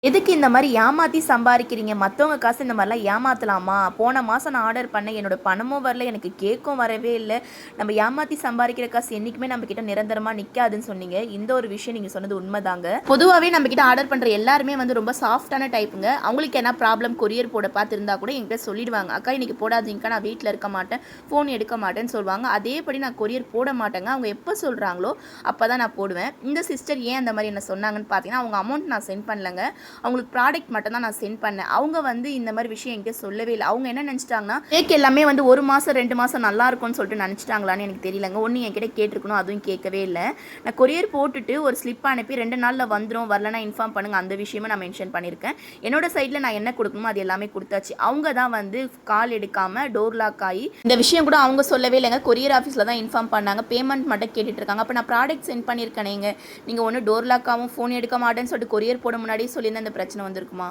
எதுக்கு இந்த மாதிரி ஏமாற்றி சம்பாதிக்கிறீங்க? மற்றவங்க காசு இந்த மாதிரிலாம் ஏமாற்றலாமா? போன மாதம் நான் ஆர்டர் பண்ணேன், என்னோட பணமும் வரல, எனக்கு கேக்கும் வரவே இல்லை. நம்ம ஏமாற்றி சம்பாதிக்கிற காசு என்றைக்குமே நம்மக்கிட்ட நிரந்தரமாக நிற்காதுன்னு சொன்னீங்க. இந்த ஒரு விஷயம் நீங்கள் சொன்னது உண்மைதாங்க. பொதுவாகவே நம்மக்கிட்ட ஆர்டர் பண்ணுற எல்லாருமே வந்து ரொம்ப சாஃப்டான டைப்புங்க. அவங்களுக்கு என்ன ப்ராப்ளம் கொரியர் போட பார்த்துருந்தா கூட என்கிட்ட சொல்லிடுவாங்க. அக்கா இன்னைக்கு போடாதீங்கக்கா, நான் வீட்டில் இருக்க மாட்டேன், ஃபோன் எடுக்க மாட்டேன்னு சொல்லுவாங்க. அதேபடி நான் கொரியர் போட மாட்டேங்க. அவங்க எப்போ சொல்கிறாங்களோ அப்போ தான் நான் போடுவேன். இந்த சிஸ்டர் ஏன் அந்த மாதிரி என்ன சொன்னாங்கன்னு பார்த்தீங்கன்னா, அவங்க அமௌண்ட் நான் சென்ட் பண்ணலங்க. அவங்களுக்கு ப்ராடக்ட் மட்டும் தான் நான் சென்ட் பண்ணேன். அவங்க வந்து இந்த மாதிரி விஷயம் என்கிட்ட சொல்லவே இல்லை. அவங்க என்ன நினச்சிட்டாங்கன்னா, கேக் எல்லாமே வந்து 1 மாதம் 2 மாதம் நல்லா இருக்கும்னு சொல்லிட்டு நினச்சிட்டாங்களான்னு எனக்கு தெரியலங்க. ஒன்று என்கிட்ட கேட்டிருக்கணும், அதுவும் கேட்கவே இல்லை. நான் கொரியர் போட்டுட்டு ஒரு ஸ்லிப் அனுப்பி 2 நாளில் வந்துடும், வரலன்னா இன்ஃபார்ம் பண்ணுங்கள், அந்த விஷயமும் நான் மென்ஷன் பண்ணியிருக்கேன். என்னோட சைடில் நான் என்ன கொடுக்கணுமோ அது எல்லாமே கொடுத்தாச்சு. அவங்க தான் வந்து கால் எடுக்காமல் டோர் லாக் ஆகி, இந்த விஷயம் கூட அவங்க சொல்லவே இல்லைங்க. கொரியர் ஆஃபீஸில் தான் இன்ஃபார்ம் பண்ணாங்க. பேமெண்ட் மட்டும் கேட்டுட்டு இருக்காங்க. அப்போ நான் ப்ராடக்ட் சென்ட் பண்ணியிருக்கேனேங்க, நீங்கள் ஒன்று டோர் லாக்காகவும் ஃபோன் எடுக்க மாட்டேன்னு சொல்லிட்டு கொரியர் போட முன்னாடியே சொல்லியிருந்தா இந்த பிரச்சனை வந்திருக்குமா?